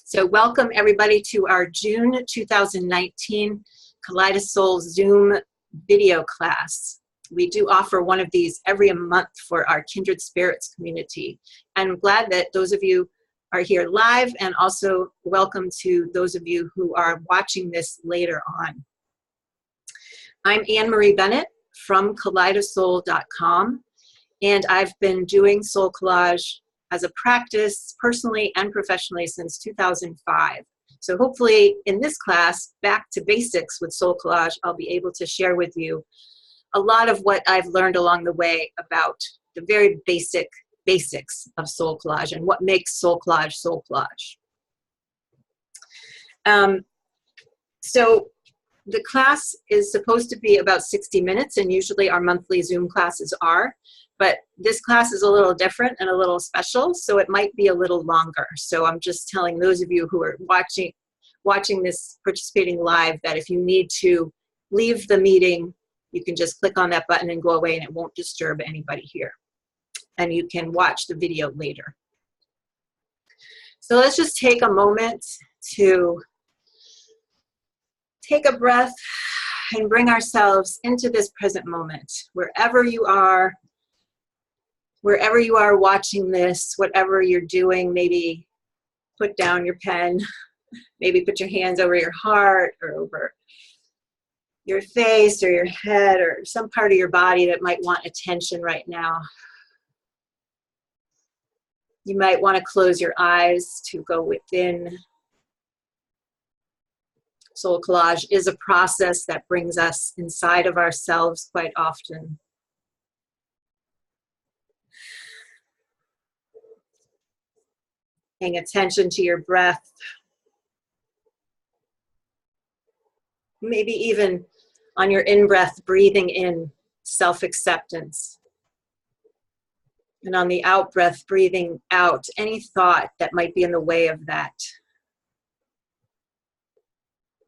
So welcome everybody to our June 2019 Kaleidosol Zoom video class. We do offer one of these every month for our Kindred Spirits community. And I'm glad that those of you are here live, and also welcome to those of you who are watching this later on. I'm Anne Marie Bennett from Kaleidosol.com, and I've been doing Soul Collage as a practice personally and professionally since 2005. So hopefully in this class, Back to Basics with Soul Collage, I'll be able to share with you a lot of what I've learned along the way about the very basics of Soul Collage and what makes Soul Collage Soul Collage. So the class is supposed to be about 60 minutes, and usually our monthly Zoom classes are. But this class is a little different and a little special, so it might be a little longer. So I'm just telling those of you who are watching this, participating live, that if you need to leave the meeting, you can just click on that button and go away, and it won't disturb anybody here. And you can watch the video later. So let's just take a moment to take a breath and bring ourselves into this present moment, wherever you are watching this, whatever you're doing. Maybe put down your pen, maybe put your hands over your heart or over your face or your head or some part of your body that might want attention right now. You might want to close your eyes to go within. Soul Collage is a process that brings us inside of ourselves quite often. Paying attention to your breath. Maybe even on your in-breath, breathing in self-acceptance. And on the out-breath, breathing out any thought that might be in the way of that.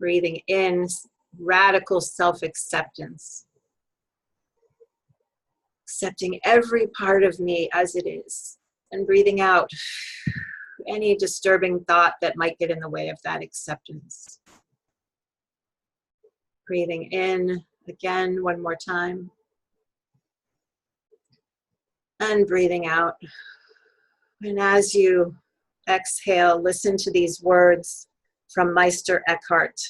Breathing in radical self-acceptance. Accepting every part of me as it is. And breathing out any disturbing thought that might get in the way of that acceptance. Breathing in again one more time. And breathing out. And as you exhale, listen to these words from Meister Eckhart.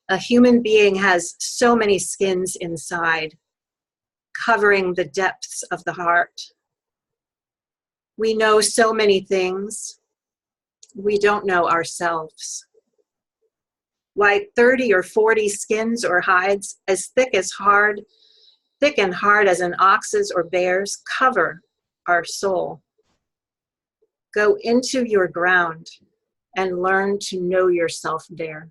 A human being has so many skins inside, covering the depths of the heart. We know so many things. We don't know ourselves. Why 30 or 40 skins or hides as thick and hard as an ox's or bear's cover our soul. Go into your ground and learn to know yourself there.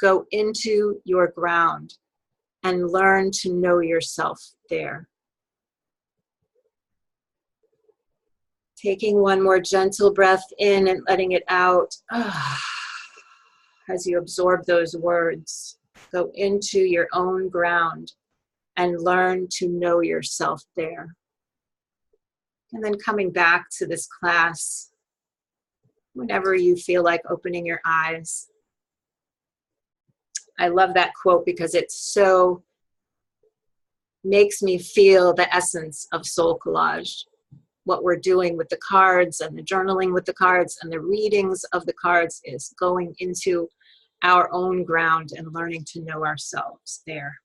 Go into your ground and learn to know yourself there. Taking one more gentle breath in and letting it out as you absorb those words. Go into your own ground and learn to know yourself there. And then coming back to this class whenever you feel like opening your eyes. I love that quote because it so makes me feel the essence of Soul Collage. What we're doing with the cards and the journaling with the cards and the readings of the cards is going into our own ground and learning to know ourselves there.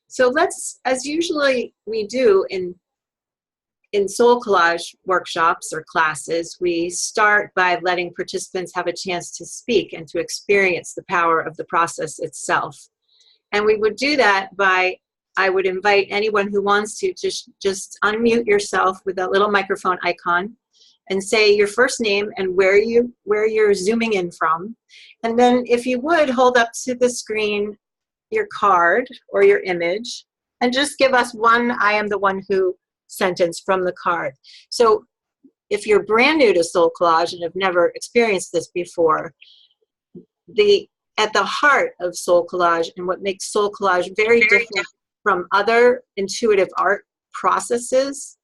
So let's, as usually we do in Soul Collage workshops or classes, we start by letting participants have a chance to speak and to experience the power of the process itself. And we would do that by, I would invite anyone who wants to just unmute yourself with that little microphone icon and say your first name and where you're zooming in from. And then if you would, hold up to the screen your card or your image and just give us one "I am the one who" sentence from the card. So if you're brand new to Soul Collage and have never experienced this before, at the heart of Soul Collage and what makes Soul Collage very different from other intuitive art processes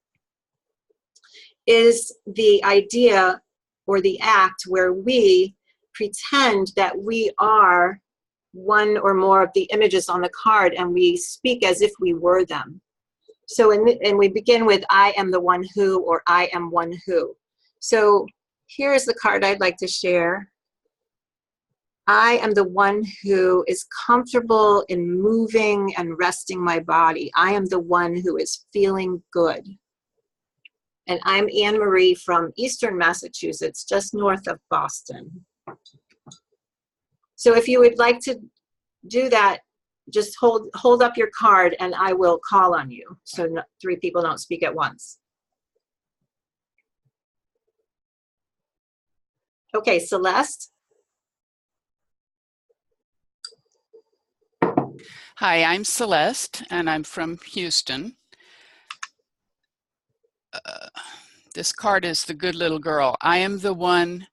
is the idea or the act where we pretend that we are one or more of the images on the card, and we speak as if we were them. So, and we begin with I am the one who, or I am one who. So here's the card I'd like to share. I am the one who is comfortable in moving and resting my body. I am the one who is feeling good. And I'm Anne Marie from Eastern Massachusetts, just north of Boston. So if you would like to do that, just hold up your card and I will call on you. So three people don't speak at once. Okay, Celeste. Hi, I'm Celeste, and I'm from Houston. This card is the good little girl. I am the one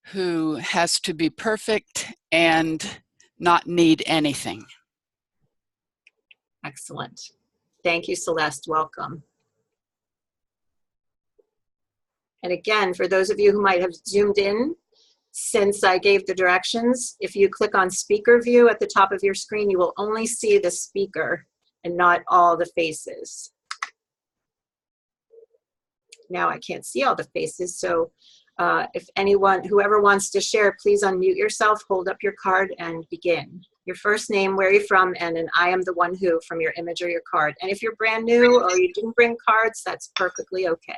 who has to be perfect and not need anything. Excellent. Thank you, Celeste. Welcome. And again, for those of you who might have zoomed in since I gave the directions, if you click on speaker view at the top of your screen, you will only see the speaker and not all the faces. Now I can't see all the faces, so if anyone, whoever wants to share, please unmute yourself, hold up your card, and begin. Your first name, where you're from, and an I am the one who from your image or your card. And if you're brand new or you didn't bring cards, that's perfectly okay.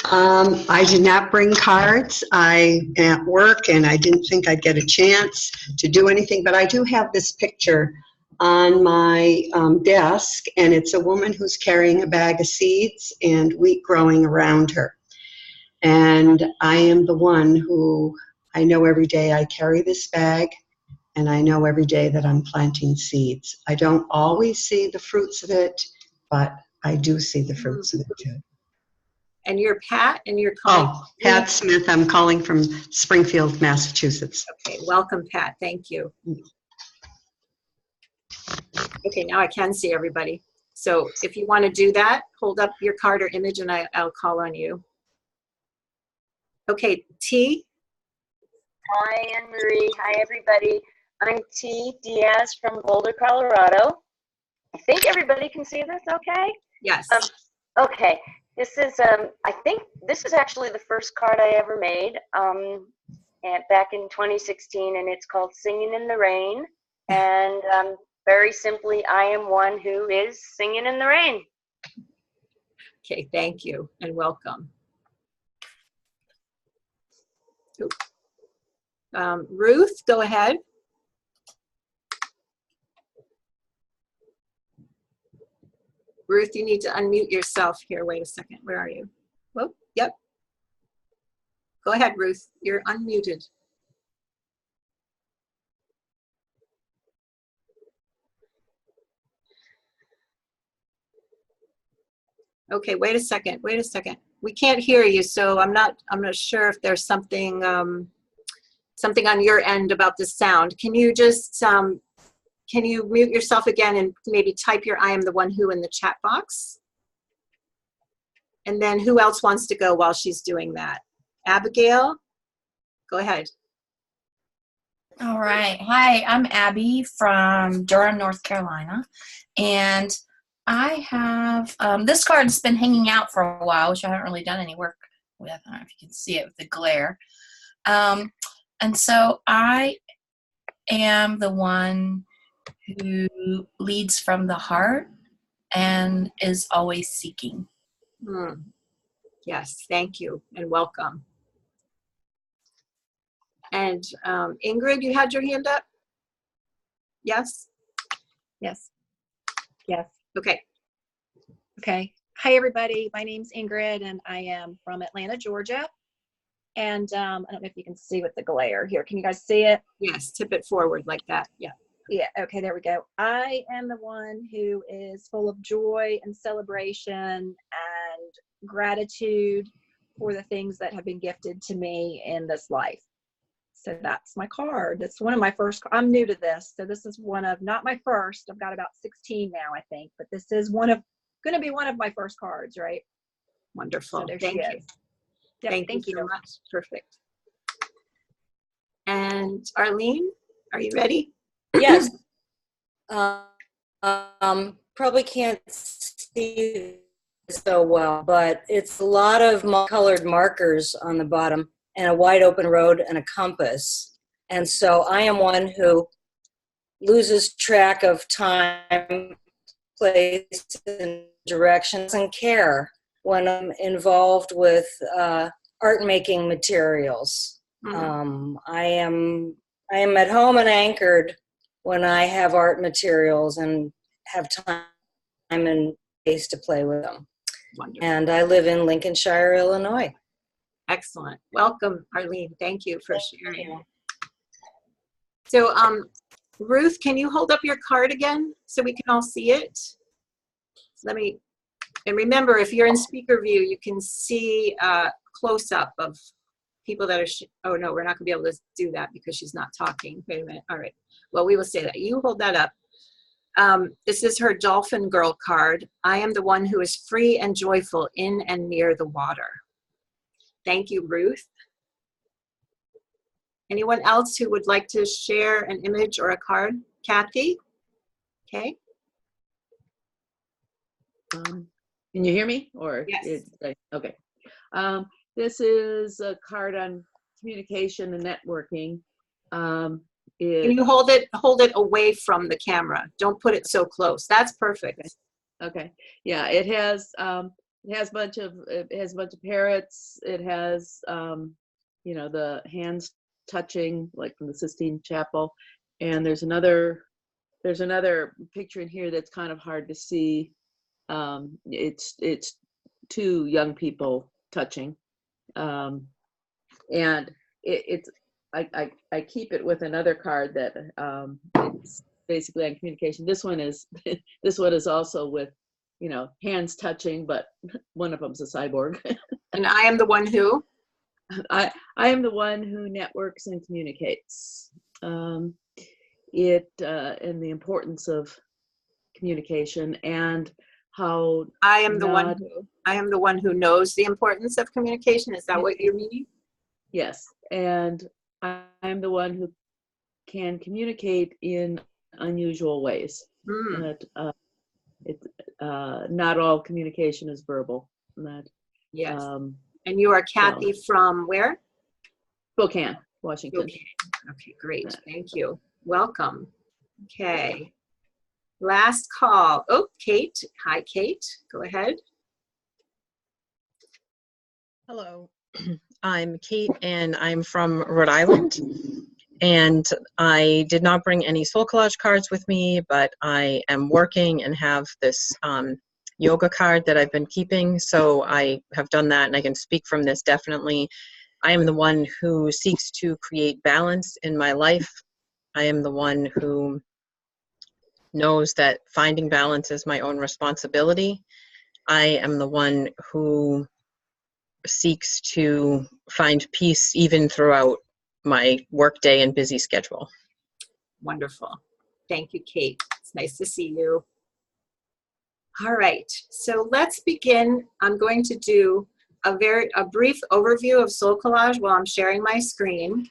I did not bring cards. I am at work and I didn't think I'd get a chance to do anything, but I do have this picture on my desk, and it's a woman who's carrying a bag of seeds and wheat growing around her. And I am the one who, I know every day I carry this bag, and I know every day that I'm planting seeds. I don't always see the fruits of it, but I do see the fruits of it too. And you're Pat, and you're calling? Oh, Pat Smith. I'm calling from Springfield, Massachusetts. Okay, welcome, Pat. Thank you. Okay, now I can see everybody. So if you want to do that, hold up your card or image, and I'll call on you. Okay, T. Hi, Anne Marie. Hi, everybody. I'm T. Diaz from Boulder, Colorado. I think everybody can see this okay? Yes. Okay. This is, I think this is actually the first card I ever made back in 2016, and it's called Singing in the Rain. And very simply, I am one who is singing in the rain. Okay, thank you, and welcome. Ruth, go ahead. Ruth, you need to unmute yourself here. Wait a second. Where are you? Whoa, yep. Go ahead, Ruth. You're unmuted. Okay, wait a second. Wait a second. We can't hear you, so I'm not sure if there's something something on your end about the sound. Can you just can you mute yourself again and maybe type your I am the one who in the chat box? And then who else wants to go while she's doing that? Abigail, go ahead. All right. Hi, I'm Abby from Durham, North Carolina. And I have, this card's been hanging out for a while, which I haven't really done any work with. I don't know if you can see it with the glare. And so I am the one who leads from the heart and is always seeking. Yes, thank you and welcome. And Ingrid, you had your hand up? Yes? Yes. Yes. Okay. Okay. Hi, everybody. My name's Ingrid, and I am from Atlanta, Georgia. And I don't know if you can see with the glare here. Can you guys see it? Yes, tip it forward like that. Yeah. Yeah. Okay, there we go. I am the one who is full of joy and celebration and gratitude for the things that have been gifted to me in this life. So that's my card. That's one of my first. I'm new to this, so this is one of, not my first. I've got about 16 now, I think, but this is going to be one of my first cards, right? Wonderful. So there Thank she you. is. Yep, Thank you so much. Perfect. And Arlene, are you ready? Yes. Probably can't see so well, but it's a lot of colored markers on the bottom and a wide open road and a compass. And so I am one who loses track of time, place, and directions and care when I'm involved with art making materials. I am at home and anchored when I have art materials and have time and space to play with them. Wonderful. And I live in Lincolnshire, Illinois. Excellent. Welcome, Arlene. Thank you for sharing. So, Ruth, can you hold up your card again so we can all see it? Let me, and remember, if you're in speaker view, you can see a close-up of people that are, oh no, we're not gonna be able to do that because she's not talking. Wait a minute, all right. Well, we will say that. You hold that up. This is her Dolphin Girl card. I am the one who is free and joyful in and near the water. Thank you, Ruth. Anyone else who would like to share an image or a card? Kathy? Okay. Can you hear me? Or Yes. Okay. This is a card on communication and networking. Can you hold it away from the camera? Don't put it so close. That's perfect. Okay. Yeah, it has a bunch of parrots. It has you know, the hands touching, like from the Sistine Chapel, and there's another picture in here that's kind of hard to see. It's two young people touching, and I keep it with another card that it's basically on communication. This one is also with, you know, hands touching, but one of them's a cyborg. And I am the one who? I am the one who networks and communicates. And the importance of communication and how I am the one who knows the importance of communication. Is that what you're meaning? Yes, and I'm the one who can communicate in unusual ways. That not all communication is verbal. That yes. And you are Kathy from where? Spokane, Washington. Okay. Okay, great. Thank you. Welcome. Okay. Last call. Oh, Kate. Hi, Kate. Go ahead. Hello. I'm Kate, and I'm from Rhode Island. And I did not bring any SoulCollage cards with me, but I am working and have this yoga card that I've been keeping. So I have done that, and I can speak from this definitely. I am the one who seeks to create balance in my life. I am the one who knows that finding balance is my own responsibility. I am the one who seeks to find peace even throughout my workday and busy schedule. Wonderful. Thank you, Kate. It's nice to see you. All right, so let's begin. I'm going to do a brief overview of SoulCollage while I'm sharing my screen.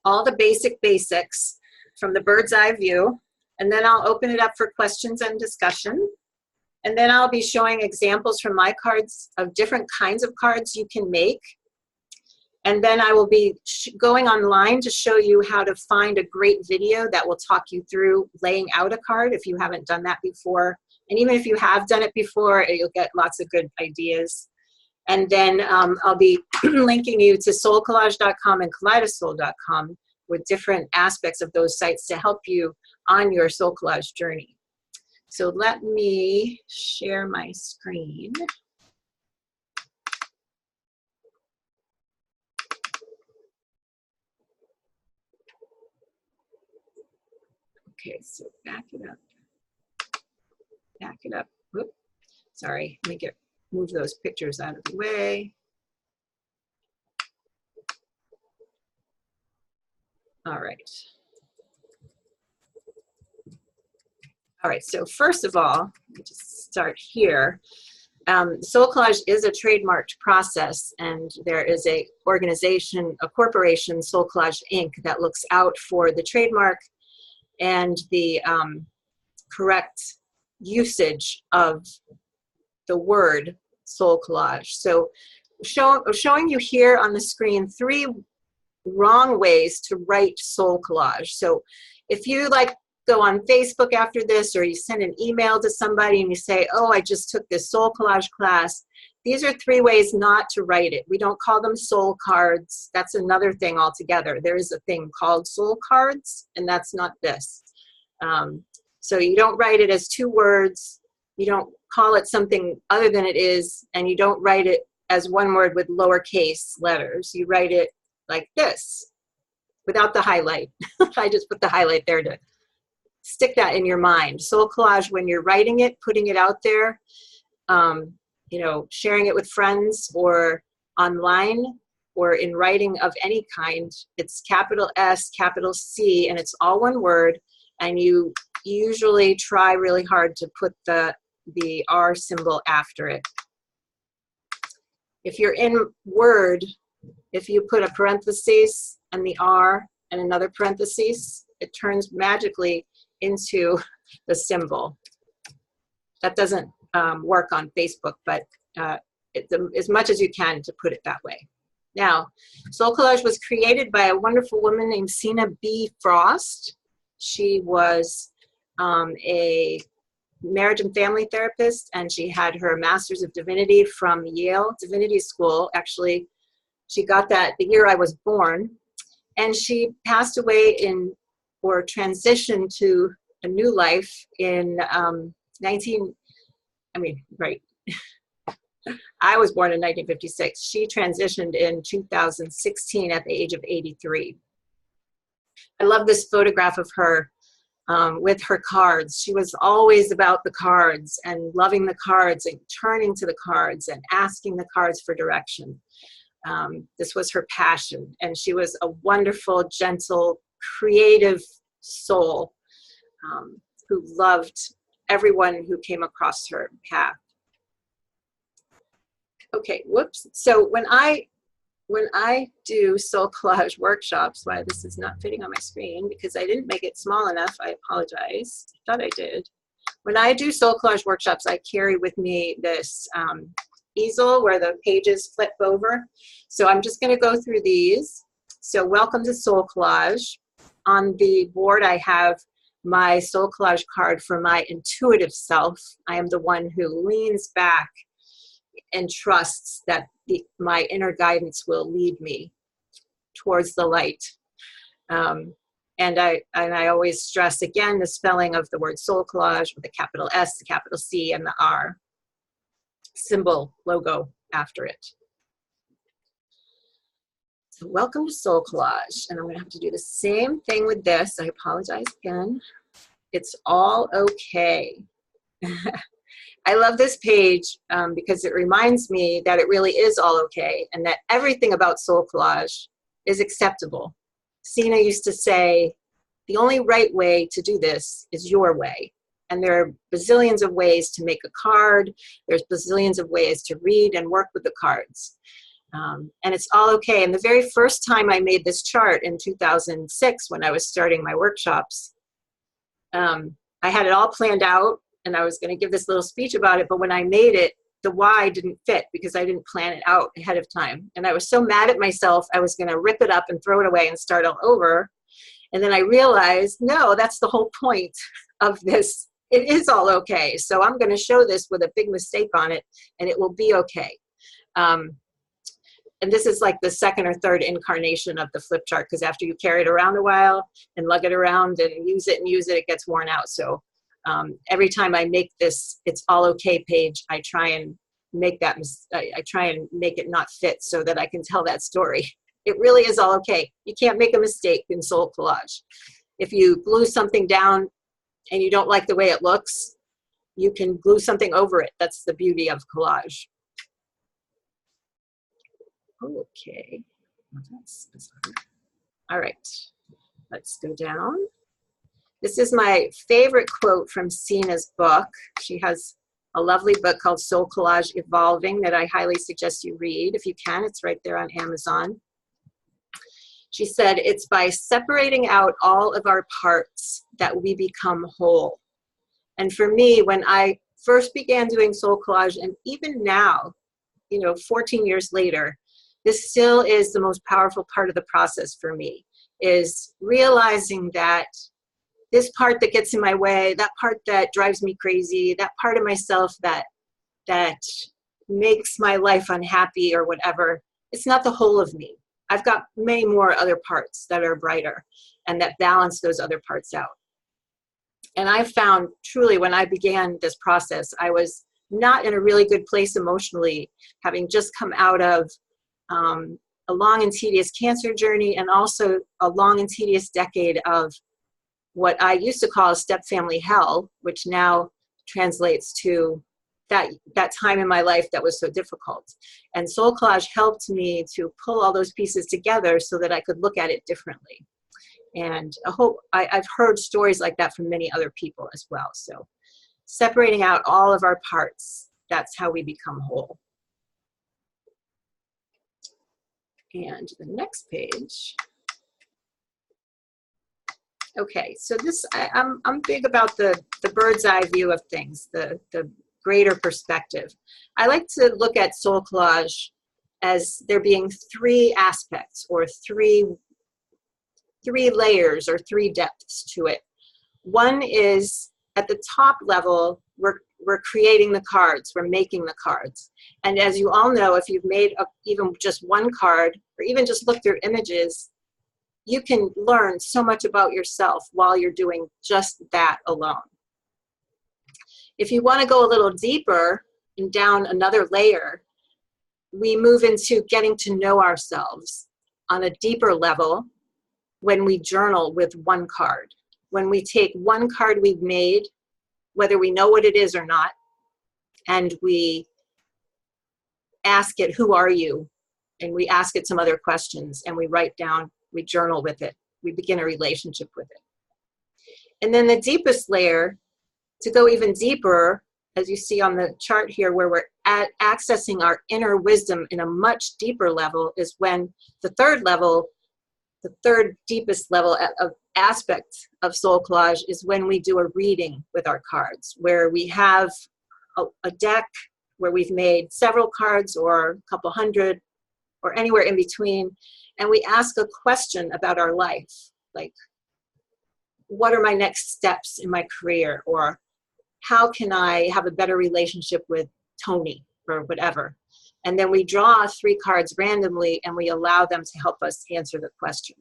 All the basics from the bird's eye view, and then I'll open it up for questions and discussion. And then I'll be showing examples from my cards of different kinds of cards you can make. And then I will be going online to show you how to find a great video that will talk you through laying out a card if you haven't done that before. And even if you have done it before, you'll get lots of good ideas. And then I'll be linking you to soulcollage.com and kaleidosoul.com with different aspects of those sites to help you on your SoulCollage journey. So let me share my screen. Okay, so back it up. Back it up. Whoop. Sorry, let me move those pictures out of the way. All right. All right, so first of all, let me just start here. SoulCollage is a trademarked process, and there is a organization, a corporation, SoulCollage Inc., that looks out for the trademark and the correct usage of the word SoulCollage. So showing you here on the screen 3 wrong ways to write SoulCollage. So if you like go on Facebook after this, or you send an email to somebody and you say, oh, I just took this SoulCollage class, these are 3 ways not to write it. We don't call them soul cards. That's another thing altogether. There is a thing called soul cards, and that's not this. So you don't write it as 2 words. You don't call it something other than it is, and you don't write it as 1 word with lowercase letters. You write it like this, without the highlight. I just put the highlight there to stick that in your mind. SoulCollage, when you're writing it, putting it out there, you know, sharing it with friends or online or in writing of any kind, it's capital S, capital C, and it's all 1 word. And you usually try really hard to put the R symbol after it. If you're in Word, if you put a parenthesis and the R and another parenthesis, it turns magically into the symbol. That doesn't work on Facebook, but as much as you can to put it that way. Now, SoulCollage was created by a wonderful woman named Sina B. Frost. She was a marriage and family therapist, and she had her Master's of Divinity from Yale Divinity School. Actually, she got that the year I was born, and she passed away or transitioned to a new life in I was born in 1956. She transitioned in 2016 at the age of 83. I love this photograph of her with her cards. She was always about the cards and loving the cards and turning to the cards and asking the cards for direction. This was her passion, and she was a wonderful, gentle, creative soul who loved everyone who came across her path. Okay, whoops. So when I do SoulCollage workshops, why this is not fitting on my screen because I didn't make it small enough, I apologize. I thought I did. When I do SoulCollage workshops, I carry with me this easel where the pages flip over. So I'm just going to go through these. So welcome to SoulCollage. On the board, I have my SoulCollage card for my intuitive self. I am the one who leans back and trusts that my inner guidance will lead me towards the light. And I always stress again the spelling of the word SoulCollage with a capital S, the capital C, and the R symbol logo after it. So welcome to SoulCollage, and I'm going to have to do the same thing with this. I apologize again. It's all okay. I love this page because it reminds me that it really is all okay and that everything about SoulCollage is acceptable. Sina used to say, the only right way to do this is your way. And there are bazillions of ways to make a card. There's bazillions of ways to read and work with the cards. And it's all okay. And the very first time I made this chart in 2006 when I was starting my workshops, I had it all planned out. And I was going to give this little speech about it, but when I made it, the why didn't fit because I didn't plan it out ahead of time. And I was so mad at myself, I was going to rip it up and throw it away and start all over. And then I realized, no, that's the whole point of this. It is all okay. So I'm going to show this with a big mistake on it, and it will be okay. And this is like the 2nd or 3rd incarnation of the flip chart, because after you carry it around a while and lug it around and use it, it gets worn out. So every time I make this "it's all okay" page, I try and make that I try and make it not fit so that I can tell that story. It really is all okay. You can't make a mistake in SoulCollage. If you glue something down and you don't like the way it looks, you can glue something over it. That's the beauty of collage. Okay, that's bizarre. All right, let's go down. This is my favorite quote from Sina's book. She has a lovely book called Soul Collage Evolving that I highly suggest you read if you can. It's right there on Amazon. She said, it's by separating out all of our parts that we become whole. And for me, when I first began doing soul collage, and even now, 14 years later, this still is the most powerful part of the process for me, is realizing that this part that gets in my way, that part that drives me crazy, that part of myself that makes my life unhappy or whatever, it's not the whole of me. I've got many more other parts that are brighter and that balance those other parts out. And I found truly when I began this process, I was not in a really good place emotionally, having just come out of a long and tedious cancer journey, and also a long and tedious decade of what I used to call a step-family hell, which now translates to that time in my life that was so difficult. And Soul Collage helped me to pull all those pieces together so that I could look at it differently. And I've heard stories like that from many other people as well. So separating out all of our parts, that's how we become whole. And the next page. Okay, so this, I'm big about the bird's eye view of things, the greater perspective. I like to look at Soul Collage as there being three aspects, or three layers, or three depths to it. One is at the top level, we're creating the cards, we're making the cards. And as you all know, if you've made even just one card, or even just look through images, you can learn so much about yourself while you're doing just that alone. If you want to go a little deeper and down another layer, we move into getting to know ourselves on a deeper level when we journal with one card. When we take one card we've made, whether we know what it is or not, and we ask it, who are you? And we ask it some other questions, and we write down, we journal with it, we begin a relationship with it. And then the deepest layer, to go even deeper, as you see on the chart here, where we're accessing our inner wisdom in a much deeper level, is when the third level, the third deepest level of aspect of Soul Collage, is when we do a reading with our cards, where we have a deck where we've made several cards, or a couple hundred, or anywhere in between, and we ask a question about our life, like, what are my next steps in my career? Or how can I have a better relationship with Tony, or whatever? And then we draw 3 cards randomly, and we allow them to help us answer the question.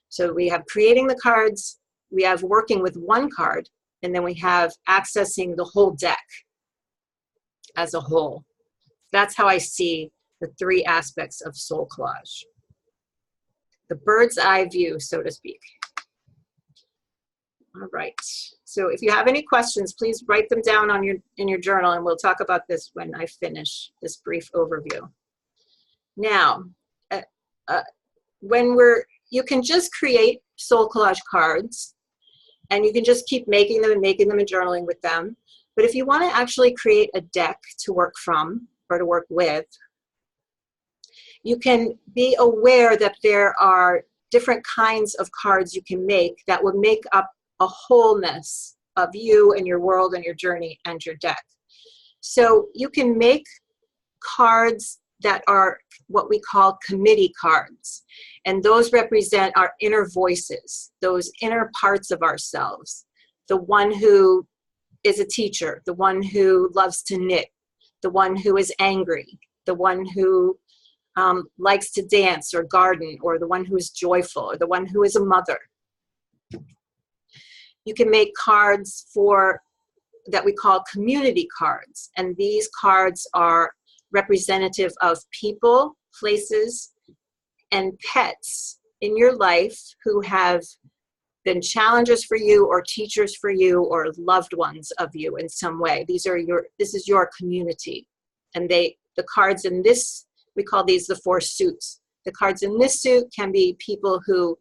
So we have creating the cards, we have working with one card, and then we have accessing the whole deck as a whole. That's how I see the 3 aspects of Soul Collage. The bird's eye view, so to speak. All right, so if you have any questions, please write them down in your journal, and we'll talk about this when I finish this brief overview. Now, you can just create Soul Collage cards, and you can just keep making them and journaling with them. But if you want to actually create a deck to work from, or to work with, you can be aware that there are different kinds of cards you can make that will make up a wholeness of you and your world and your journey and your deck. So you can make cards that are what we call committee cards. And those represent our inner voices, those inner parts of ourselves. The one who is a teacher, the one who loves to knit, the one who is angry, the one who likes to dance or garden, or the one who is joyful, or the one who is a mother. You can make cards that we call community cards, and these cards are representative of people, places, and pets in your life who have been challenges for you, or teachers for you, or loved ones of you in some way. This is your community. And the cards in this, we call these the 4 suits. The cards in this suit can be people who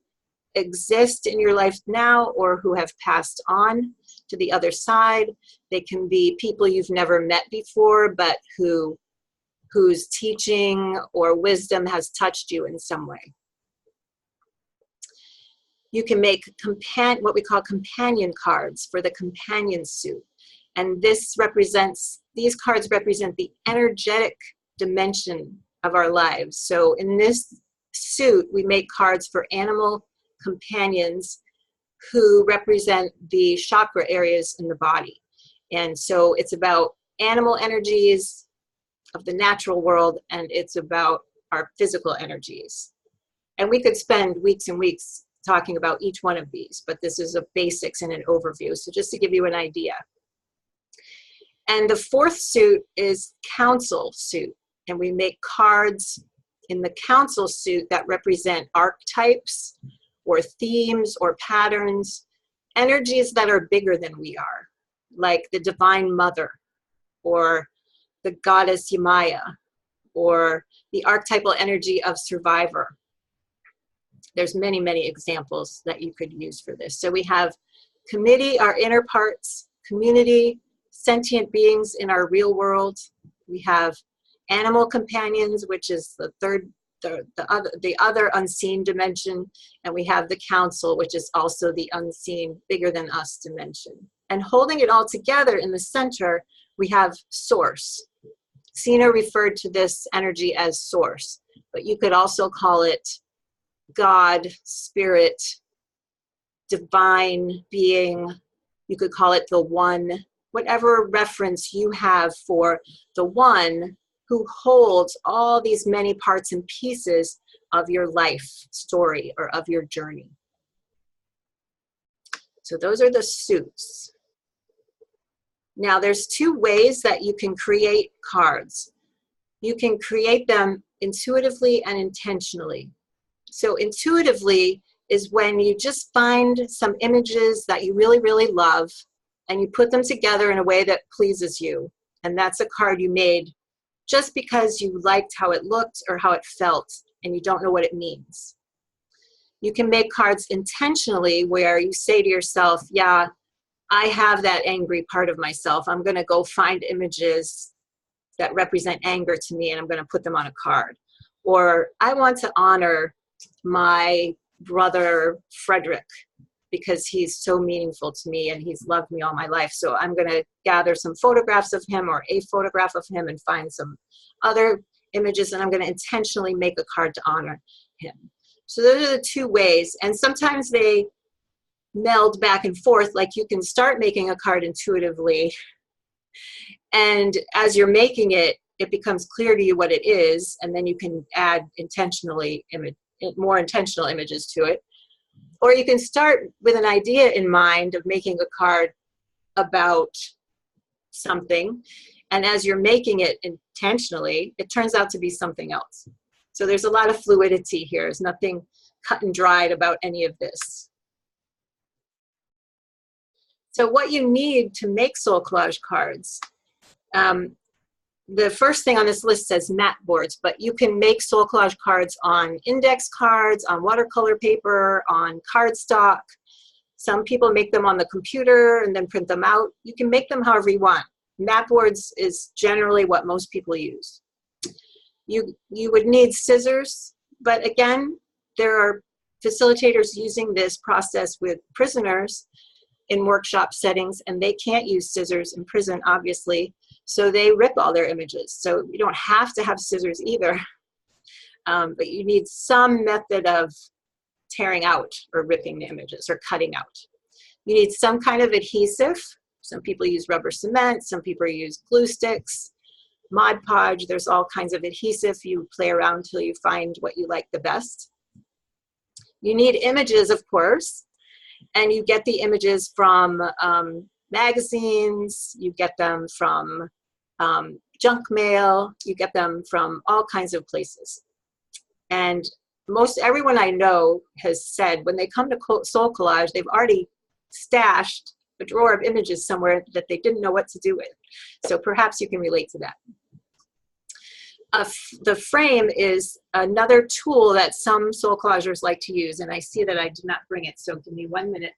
exist in your life now, or who have passed on to the other side. They can be people you've never met before, but whose teaching or wisdom has touched you in some way. You can make what we call companion cards for the companion suit. And these cards represent the energetic dimension of our lives. So in this suit, we make cards for animal companions who represent the chakra areas in the body. And so it's about animal energies of the natural world, and it's about our physical energies. And we could spend weeks and weeks talking about each one of these, but this is a basics and an overview. So just to give you an idea. And the fourth suit is council suit. And we make cards in the council suit that represent archetypes or themes or patterns, energies that are bigger than we are, like the Divine Mother or the goddess Yamaya or the archetypal energy of survivor. There's many, many examples that you could use for this. So we have committee, our inner parts, community, sentient beings in our real world. We have animal companions, which is the other unseen dimension. And we have the council, which is also the unseen, bigger than us dimension. And holding it all together in the center, we have source. Sina referred to this energy as source, but you could also call it God, spirit, divine being. You could call it the one, whatever reference you have for the one who holds all these many parts and pieces of your life story or of your journey. So those are the suits. Now there's two ways that you can create cards. You can create them intuitively and intentionally. So intuitively is when you just find some images that you really, really love and you put them together in a way that pleases you. And that's a card you made just because you liked how it looked or how it felt and you don't know what it means. You can make cards intentionally where you say to yourself, yeah, I have that angry part of myself. I'm going to go find images that represent anger to me and I'm going to put them on a card. Or I want to honor my brother Frederick because he's so meaningful to me and he's loved me all my life. So I'm going to gather some photographs of him or a photograph of him and find some other images, and I'm going to intentionally make a card to honor him. So those are the two ways. And sometimes they meld back and forth. Like you can start making a card intuitively, and as you're making it, it becomes clear to you what it is, and then you can add more intentional images to it. Or you can start with an idea in mind of making a card about something, and as you're making it intentionally, it turns out to be something else. So there's a lot of fluidity here. There's nothing cut and dried about any of this. So what you need to make soul collage cards, the first thing on this list says mat boards, but you can make soul collage cards on index cards, on watercolor paper, on cardstock. Some people make them on the computer and then print them out. You can make them however you want. Mat boards is generally what most people use. You would need scissors, but again, there are facilitators using this process with prisoners in workshop settings, and they can't use scissors in prison, obviously, so they rip all their images. So you don't have to have scissors either, but you need some method of tearing out or ripping the images or cutting out. You need some kind of adhesive. Some people use rubber cement, some people use glue sticks, Mod Podge. There's all kinds of adhesive. You play around until you find what you like the best. You need images, of course, and you get the images from magazines, you get them from junk mail, you get them from all kinds of places. And most everyone I know has said when they come to Soul Collage, they've already stashed a drawer of images somewhere that they didn't know what to do with. So perhaps you can relate to that. The frame is another tool that some soul collagers like to use, and I see that I did not bring it, so give me 1 minute.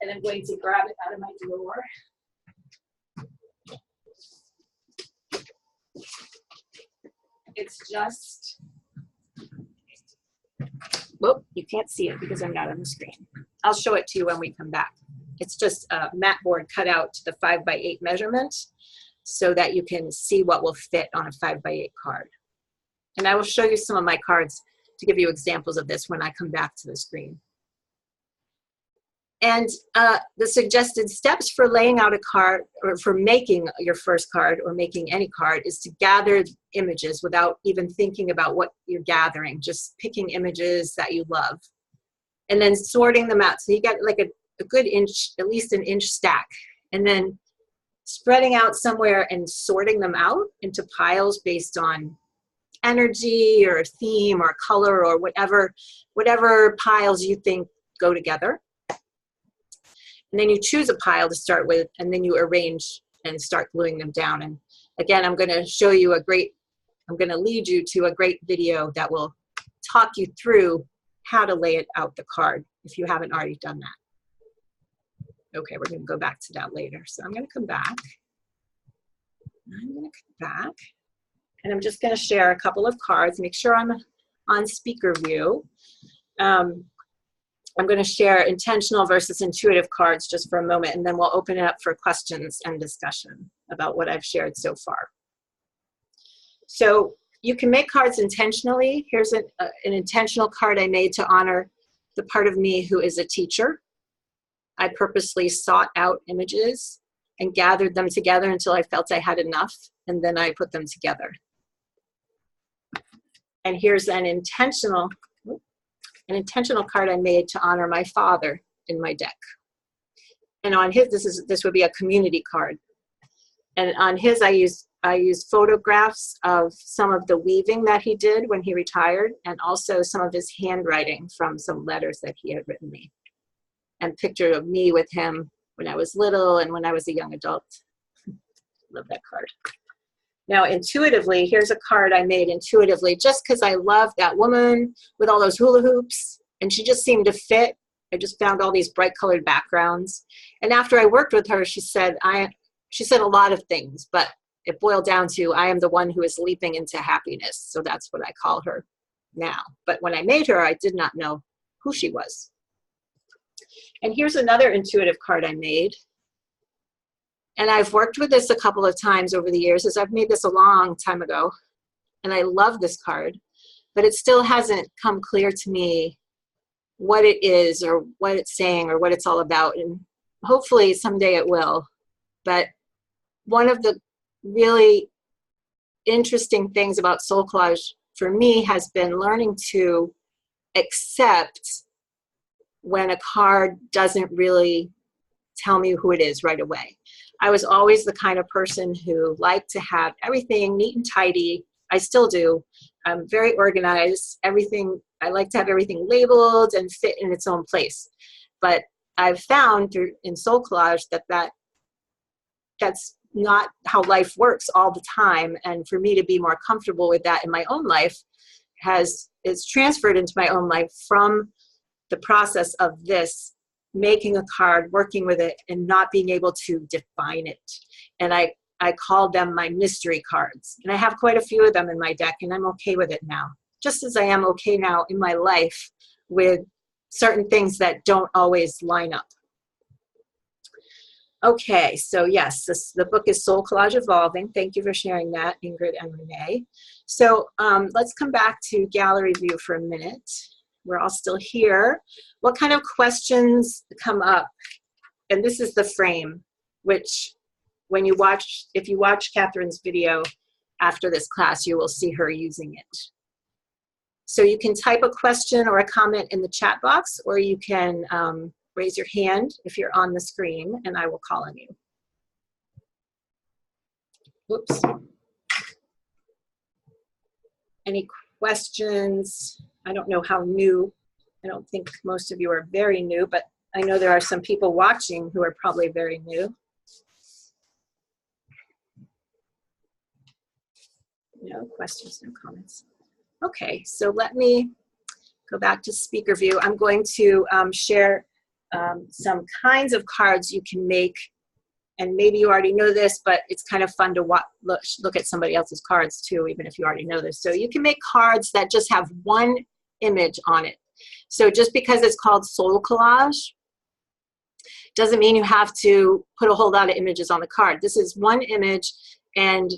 And I'm going to grab it out of my drawer. It's just, whoop, you can't see it because I'm not on the screen. I'll show it to you when we come back. It's just a mat board cut out to the 5x8 measurement so that you can see what will fit on a 5x8 card. And I will show you some of my cards to give you examples of this when I come back to the screen. And the suggested steps for laying out a card, or for making your first card or making any card, is to gather images without even thinking about what you're gathering, just picking images that you love. And then sorting them out. So you get like a good inch, at least an inch stack. And then spreading out somewhere and sorting them out into piles based on energy or theme or color or whatever piles you think go together. And then you choose a pile to start with, and then you arrange and start gluing them down. And again, I'm going to show you I'm going to lead you to a great video that will talk you through how to lay it out the card if you haven't already done that. Okay, we're going to go back to that later. So I'm going to come back. And I'm just going to share a couple of cards. Make sure I'm on speaker view. I'm going to share intentional versus intuitive cards just for a moment, and then we'll open it up for questions and discussion about what I've shared so far. So you can make cards intentionally. Here's an intentional card I made to honor the part of me who is a teacher. I purposely sought out images and gathered them together until I felt I had enough, and then I put them together. And here's an intentional card I made to honor my father in my deck. And on his, this would be a community card. And on his, I used photographs of some of the weaving that he did when he retired, and also some of his handwriting from some letters that he had written me. And picture of me with him when I was little and when I was a young adult. Love that card. Now, intuitively, here's a card I made intuitively just because I love that woman with all those hula hoops, and she just seemed to fit. I just found all these bright colored backgrounds. And after I worked with her, she said a lot of things, but it boiled down to, I am the one who is leaping into happiness. So that's what I call her now. But when I made her, I did not know who she was. And here's another intuitive card I made. And I've worked with this a couple of times over the years, as I've made this a long time ago. And I love this card, but it still hasn't come clear to me what it is or what it's saying or what it's all about. And hopefully someday it will. But one of the really interesting things about SoulCollage for me has been learning to accept when a card doesn't really tell me who it is right away. I was always the kind of person who liked to have everything neat and tidy. I still do. I'm very organized. I like to have everything labeled and fit in its own place. But I've found in SoulCollage that's not how life works all the time. And for me to be more comfortable with that in my own life is transferred into my own life from the process of this, making a card, working with it, and not being able to define it. And I call them my mystery cards. And I have quite a few of them in my deck, and I'm okay with it now. Just as I am okay now in my life with certain things that don't always line up. Okay, so yes, the book is SoulCollage Evolving. Thank you for sharing that, Ingrid and Renee. So let's come back to gallery view for a minute. We're all still here. What kind of questions come up? And this is the frame, which if you watch Catherine's video after this class, you will see her using it. So you can type a question or a comment in the chat box, or you can raise your hand if you're on the screen, and I will call on you. Whoops. Any questions? I don't know how new. I don't think most of you are very new, but I know there are some people watching who are probably very new. No questions, no comments. Okay, so let me go back to speaker view. I'm going to share some kinds of cards you can make, and maybe you already know this, but it's kind of fun to look at somebody else's cards too, even if you already know this. So you can make cards that just have one image on it. So just because it's called SoulCollage doesn't mean you have to put a whole lot of images on the card. This is one image, and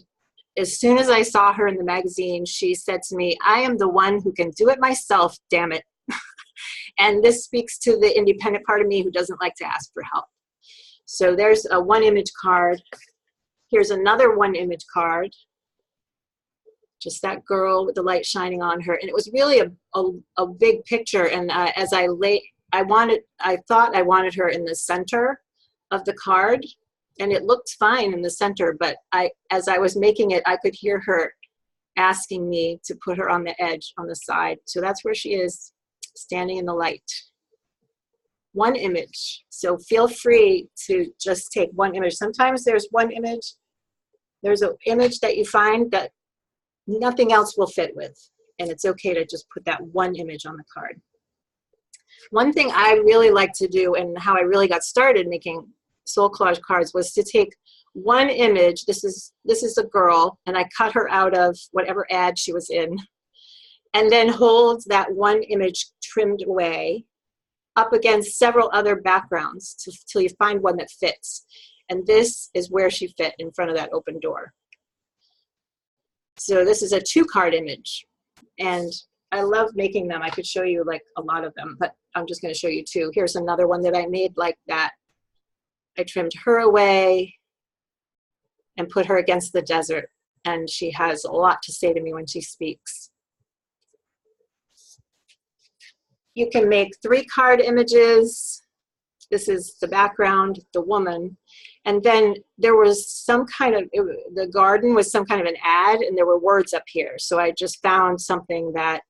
as soon as I saw her in the magazine, she said to me, "I am the one who can do it myself, damn it." And this speaks to the independent part of me who doesn't like to ask for help. So there's a one image card. Here's another one image card. Just that girl with the light shining on her. And it was really a big picture. And as I thought I wanted her in the center of the card. And it looked fine in the center, but as I was making it, I could hear her asking me to put her on the edge, on the side. So that's where she is, standing in the light. One image. So feel free to just take one image. Sometimes there's one image, there's an image that you find that nothing else will fit with, and it's okay to just put that one image on the card. One thing I really like to do, and how I really got started making SoulCollage cards, was to take one image. This is a girl, and I cut her out of whatever ad she was in, and then hold that one image trimmed away up against several other backgrounds till you find one that fits. And this is where she fit, in front of that open door. So this is a 2-card image, and I love making them. I could show you like a lot of them, but I'm just going to show you 2. Here's another one that I made like that. I trimmed her away and put her against the desert, and she has a lot to say to me when she speaks. You can make 3-card images. This is the background, the woman. And then there was some kind of, the garden was some kind of an ad, and there were words up here. So I just found something that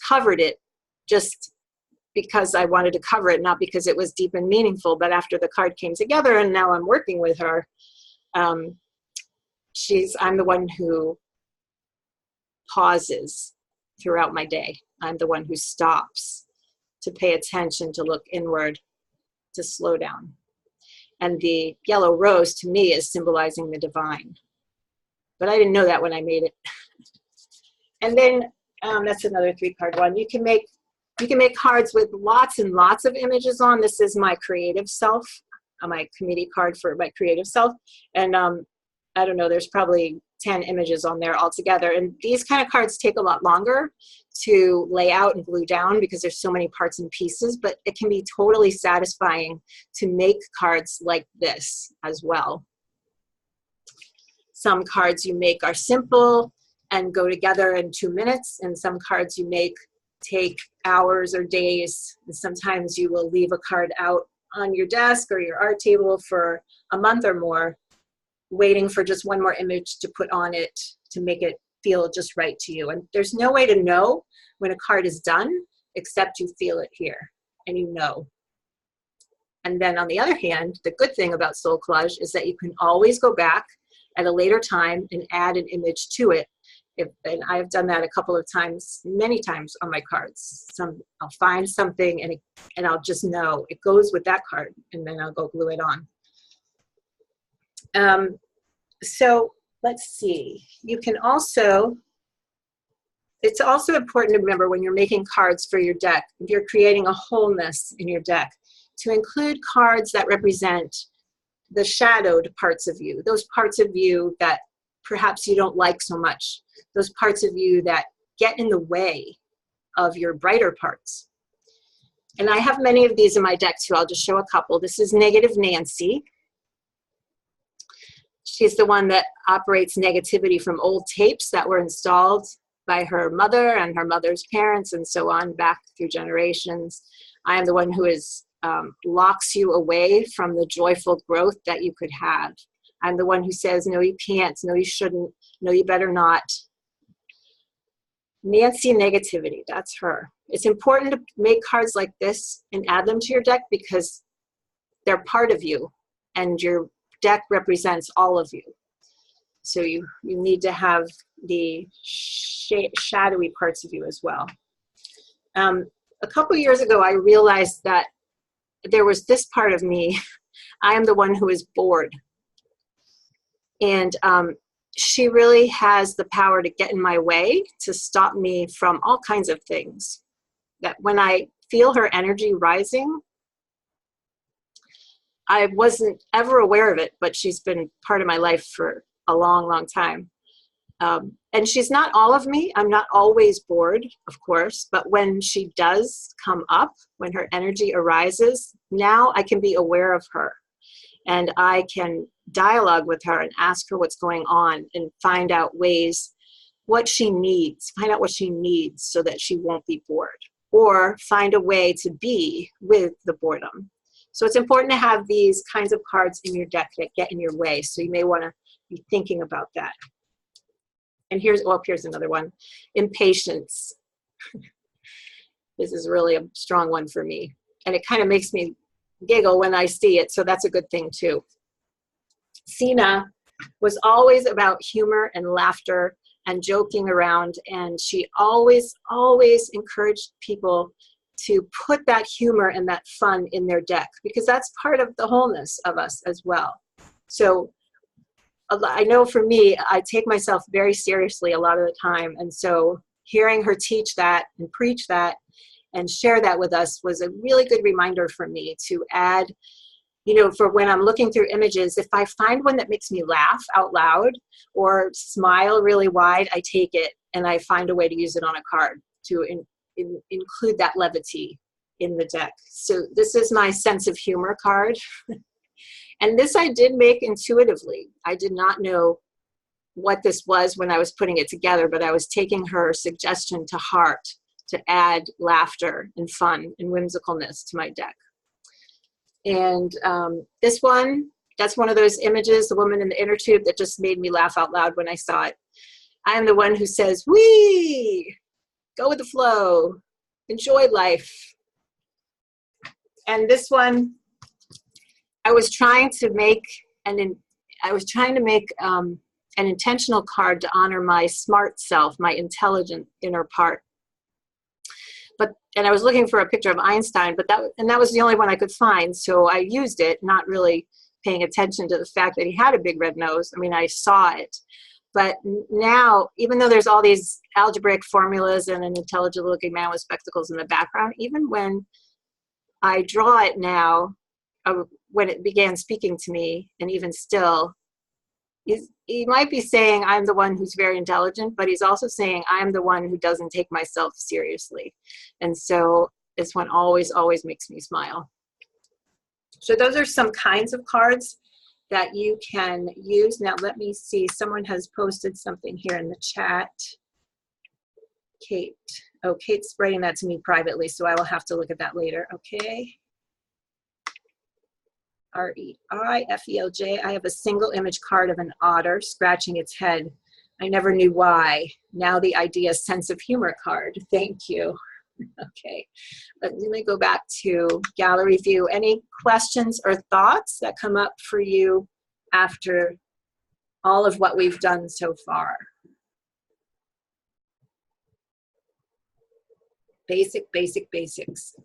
covered it, just because I wanted to cover it, not because it was deep and meaningful. But after the card came together and now I'm working with her, I'm the one who pauses throughout my day. I'm the one who stops to pay attention, to look inward, to slow down. And the yellow rose to me is symbolizing the divine. But I didn't know that when I made it. And then that's another 3-card one. You can make cards with lots and lots of images on. This is my creative self, my committee card for my creative self. And I don't know, there's probably 10 images on there altogether. And these kind of cards take a lot longer to lay out and glue down because there's so many parts and pieces, but it can be totally satisfying to make cards like this as well. Some cards you make are simple and go together in 2 minutes, and some cards you make take hours or days. And sometimes you will leave a card out on your desk or your art table for a month or more, waiting for just one more image to put on it to make it feel just right to you. And there's no way to know when a card is done except you feel it here and you know. And then on the other hand, the good thing about SoulCollage is that you can always go back at a later time and add an image to it. And I've done that a couple of times, many times on my cards. I'll find something and I'll just know it goes with that card, and then I'll go glue it on. So let's see. You can also, it's also important to remember when you're making cards for your deck, if you're creating a wholeness in your deck, to include cards that represent the shadowed parts of you, those parts of you that perhaps you don't like so much, those parts of you that get in the way of your brighter parts. And I have many of these in my deck too. I'll just show a couple. This is Negative Nancy. She's the one that operates negativity from old tapes that were installed by her mother and her mother's parents and so on back through generations. I am the one who locks you away from the joyful growth that you could have. I'm the one who says, no, you can't, no, you shouldn't, no, you better not. Nancy Negativity, that's her. It's important to make cards like this and add them to your deck because they're part of you and your deck represents all of you. So you need to have the shadowy parts of you as well. A couple years ago, I realized that there was this part of me, I am the one who is bored. And she really has the power to get in my way, to stop me from all kinds of things. That when I feel her energy rising, I wasn't ever aware of it, but she's been part of my life for a long, long time. And she's not all of me. I'm not always bored, of course, but when she does come up, when her energy arises, now I can be aware of her. And I can dialogue with her and ask her what's going on and find out ways, what she needs, find out what she needs so that she won't be bored, or find a way to be with the boredom. So it's important to have these kinds of cards in your deck that get in your way. So you may want to be thinking about that. And here's another one, impatience. This is really a strong one for me. And it kind of makes me giggle when I see it, so that's a good thing too. Sina was always about humor and laughter and joking around, and she always encouraged people to put that humor and that fun in their deck, because that's part of the wholeness of us as well. So I know for me, I take myself very seriously a lot of the time, and so hearing her teach that and preach that and share that with us was a really good reminder for me to add, you know, for when I'm looking through images, if I find one that makes me laugh out loud or smile really wide, I take it and I find a way to use it on a card to include that levity in the deck. So this is my sense of humor card. And this I did make intuitively. I did not know what this was when I was putting it together, but I was taking her suggestion to heart to add laughter and fun and whimsicalness to my deck. And this one, that's one of those images, the woman in the inner tube, that just made me laugh out loud when I saw it. I am the one who says, wee, go with the flow, enjoy life. And this one, I was trying to make an intentional card to honor my smart self, my intelligent inner part. And I was looking for a picture of Einstein, but that was the only one I could find. So I used it, not really paying attention to the fact that he had a big red nose. I mean, I saw it. But now, even though there's all these algebraic formulas and an intelligent looking man with spectacles in the background, even when I draw it now, when it began speaking to me, and even still, he might be saying I'm the one who's very intelligent, but he's also saying I'm the one who doesn't take myself seriously. And so this one always makes me smile. So those are some kinds of cards that you can use. Now let me see, someone has posted something here in the chat. Kate. Oh, Kate's writing that to me privately, so I will have to look at that later. Okay. R-E-I-F-E-L-J. I have a single image card of an otter scratching its head. I never knew why. Now the idea sense of humor card. Thank you. Okay. Let me go back to gallery view. Any questions or thoughts that come up for you after all of what we've done so far? Basics.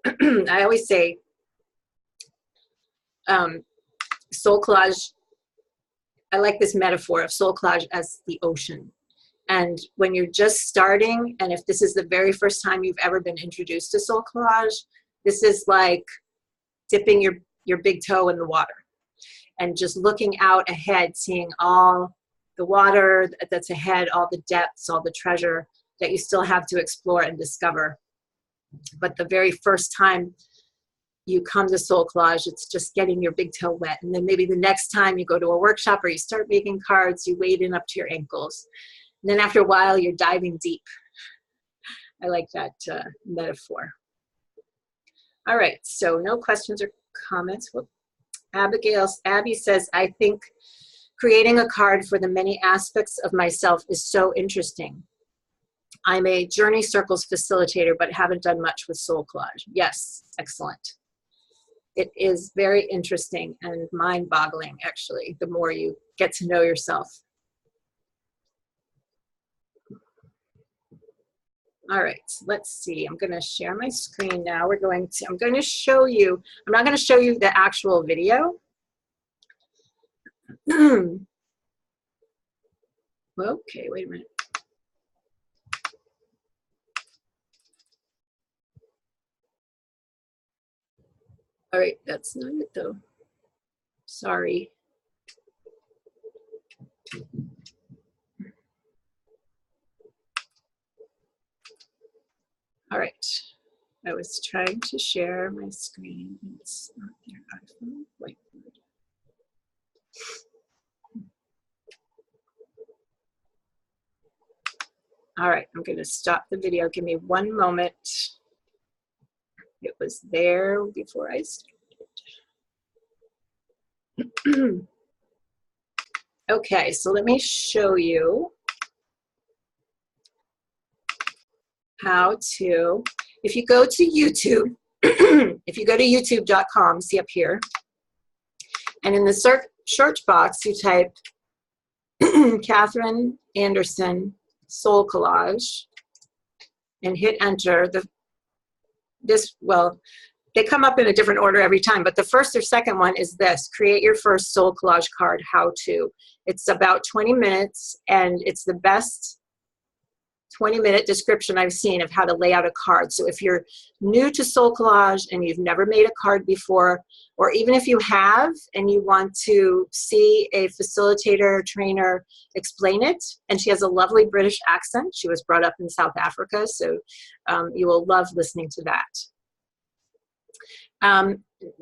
I always say, soul collage, I like this metaphor of soul collage as the ocean. And when you're just starting, and if this is the very first time you've ever been introduced to soul collage, this is like dipping your big toe in the water and just looking out ahead, seeing all the water that's ahead, all the depths, all the treasure that you still have to explore and discover. But the very first time you come to soul collage, it's just getting your big toe wet. And then maybe the next time you go to a workshop or you start making cards, you wade in up to your ankles. And then after a while, you're diving deep. I like that metaphor. All right, so no questions or comments. Well, Abby says, I think creating a card for the many aspects of myself is so interesting. I'm a Journey Circles facilitator, but haven't done much with soul collage. Yes, excellent. It is very interesting and mind-boggling, actually, the more you get to know yourself. All right, so let's see. I'm going to share my screen now. I'm going to show you, I'm not going to show you the actual video. Okay, wait a minute. All right, that's not it though. Sorry. All right, I was trying to share my screen. It's not there. iPhone, whiteboard. All right, I'm going to stop the video. Give me one moment. It was there before I started. Okay, so let me show you how to, if you go to YouTube, if you go to youtube.com, see up here, and in the search box you type Catherine Anderson SoulCollage and hit enter. Well, they come up in a different order every time, but the first or second one is this: create your first SoulCollage card how-to. It's about 20 minutes, and it's the best 20-minute description I've seen of how to lay out a card. So if you're new to SoulCollage and you've never made a card before, or even if you have and you want to see a facilitator or trainer explain it, and she has a lovely British accent. She was brought up in South Africa, so you will love listening to that.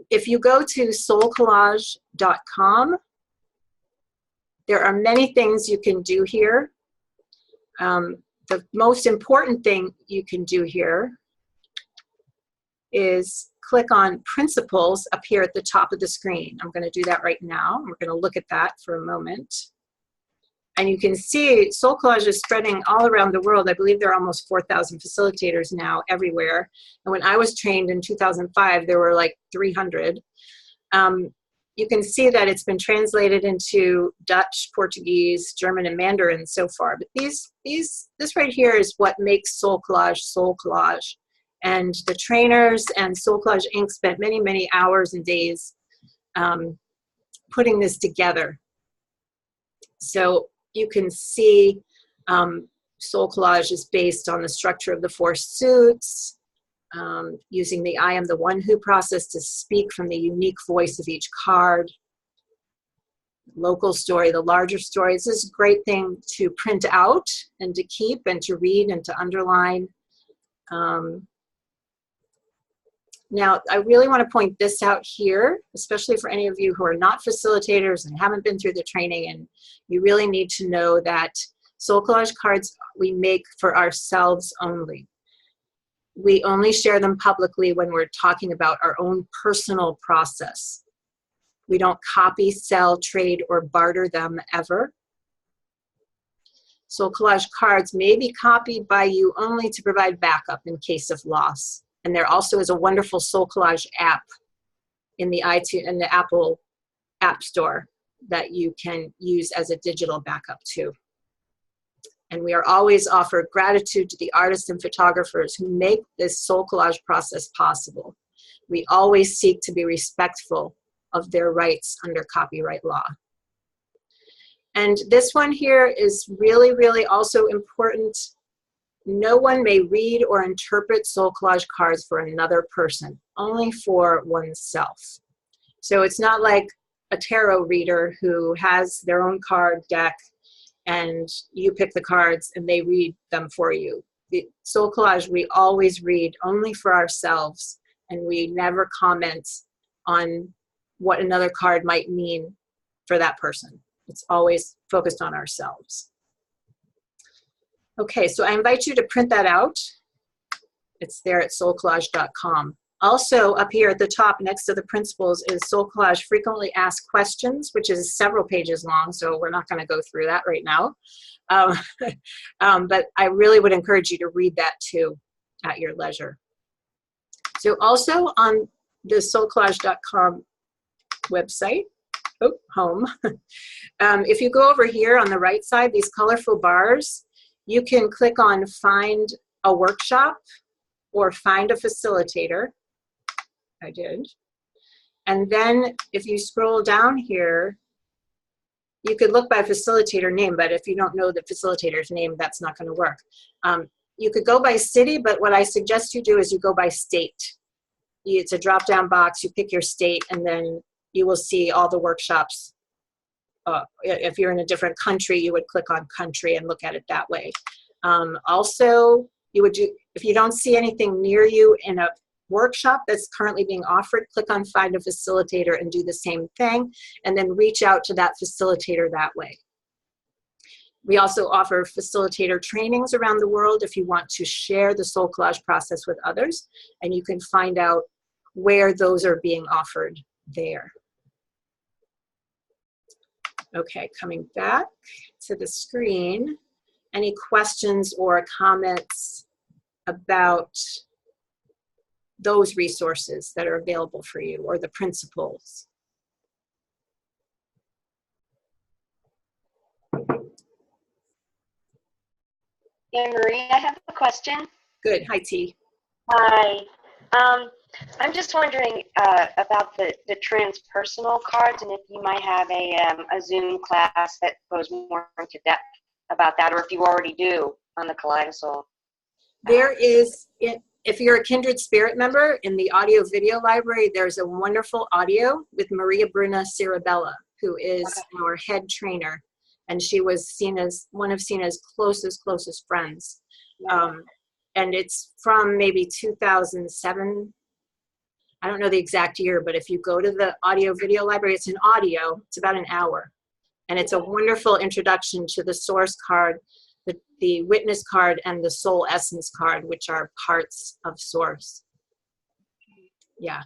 If you go to SoulCollage.com, there are many things you can do here. The most important thing you can do here is click on Principles up here at the top of the screen. I'm going to do that right now. We're going to look at that for a moment. And you can see SoulCollage is spreading all around the world. I believe there are almost 4,000 facilitators now everywhere. And when I was trained in 2005, there were like 300. You can see that it's been translated into Dutch, Portuguese, German, and Mandarin so far. But this right here is what makes SoulCollage SoulCollage. And the trainers and SoulCollage Inc. spent many, many hours and days putting this together. So you can see SoulCollage is based on the structure of the 4 suits, using the I am the one who process to speak from the unique voice of each card. Local story, the larger story. This is a great thing to print out and to keep and to read and to underline. Now, I really want to point this out here, especially for any of you who are not facilitators and haven't been through the training, and you really need to know that SoulCollage cards we make for ourselves only. We only share them publicly when we're talking about our own personal process. We don't copy, sell, trade, or barter them ever. SoulCollage cards may be copied by you only to provide backup in case of loss. And there also is a wonderful SoulCollage app in the Apple App Store that you can use as a digital backup too. And we are always offered gratitude to the artists and photographers who make this SoulCollage process possible. We always seek to be respectful of their rights under copyright law. And this one here is really, really also important. No one may read or interpret SoulCollage cards for another person, only for oneself. So it's not like a tarot reader who has their own card deck and you pick the cards and they read them for you. The SoulCollage we always read only for ourselves, and we never comment on what another card might mean for that person. It's always focused on ourselves. Okay, so I invite you to print that out. It's there at soulcollage.com. Also, up here at the top next to the principles is SoulCollage Frequently Asked Questions, which is several pages long, so we're not going to go through that right now. But I really would encourage you to read that too at your leisure. So also on the soulcollage.com website, home, if you go over here on the right side, these colorful bars, you can click on Find a workshop or find a facilitator. I did. And then if you scroll down here, you could look by facilitator name, but if you don't know the facilitator's name, that's not going to work. You could go by city, but what I suggest you do is you go by state. It's a drop-down box. You pick your state, and then you will see all the workshops. If you're in a different country, you would click on country and look at it that way. Also, you would do, if you don't see anything near you in a workshop that's currently being offered, click on find a facilitator and do the same thing, and then reach out to that facilitator that way. We also offer facilitator trainings around the world if you want to share the SoulCollage process with others, and you can find out where those are being offered there. Okay, coming back to the screen. Any questions or comments about those resources that are available for you, or the principles? Anne Marie, I have a question. Good. Hi, T. Hi. I'm just wondering about the transpersonal cards, and if you might have a Zoom class that goes more into depth about that, or if you already do on the Kaleidosol. There is, if you're a Kindred Spirit member, in the audio video library, there's a wonderful audio with Maria Bruna Cirabella, who is our head trainer. And she was seen as one of Sina's closest friends. And it's from maybe 2007. I don't know the exact year, but if you go to the audio video library, it's an audio, it's about an hour. And it's a wonderful introduction to the source card, the witness card, and the soul essence card, which are parts of source. Yeah,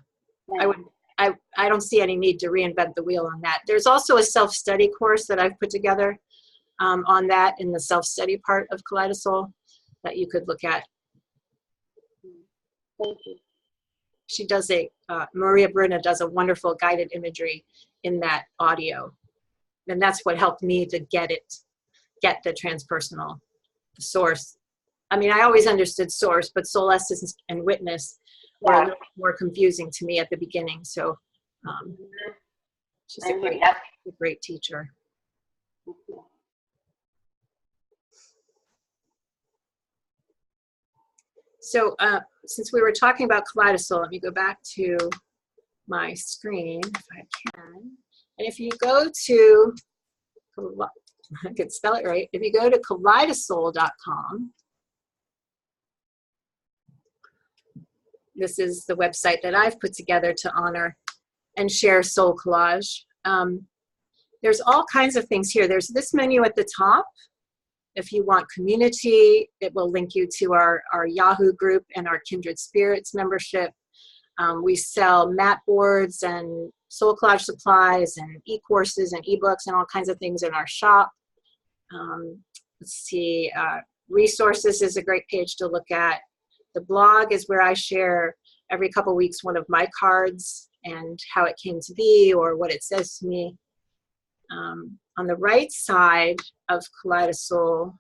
I don't see any need to reinvent the wheel on that. There's also a self-study course that I've put together on that in the self-study part of Kaleidosol that you could look at. Thank you. She does Maria Bruna does a wonderful guided imagery in that audio. And that's what helped me to get the transpersonal source. I mean, I always understood source, but soul essence and witness were a little more confusing to me at the beginning. So she's a great teacher. So since we were talking about Kaleidosol, let me go back to my screen if I can. And if you go to, I could spell it right, if you go to kaleidosol.com, this is the website that I've put together to honor and share SoulCollage. There's all kinds of things here. There's this menu at the top. If you want community, it will link you to our Yahoo group and our Kindred Spirits membership. We sell mat boards and SoulCollage supplies and e-courses and e-books and all kinds of things in our shop. Let's see, resources is a great page to look at. The blog is where I share every couple of weeks one of my cards and how it came to be or what it says to me. On the right side of Kaleidosol,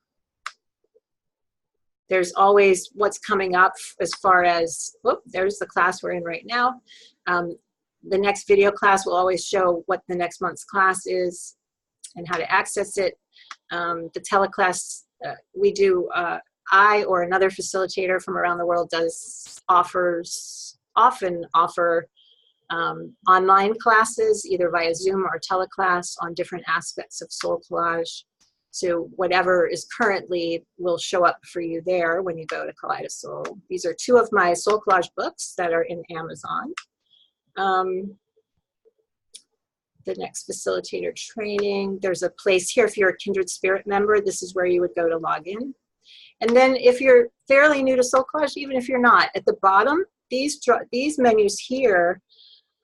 there's always what's coming up as far as, whoop, there's the class we're in right now. The next video class will always show what the next month's class is and how to access it. The teleclass we do, I or another facilitator from around the world often offer online classes, either via Zoom or teleclass, on different aspects of SoulCollage. So whatever is currently will show up for you there when you go to Kaleidosol. These are two of my SoulCollage books that are in Amazon. The next facilitator training, there's a place here if you're a Kindred Spirit member, this is where you would go to log in. And then if you're fairly new to SoulCollage, even if you're not, at the bottom, these menus here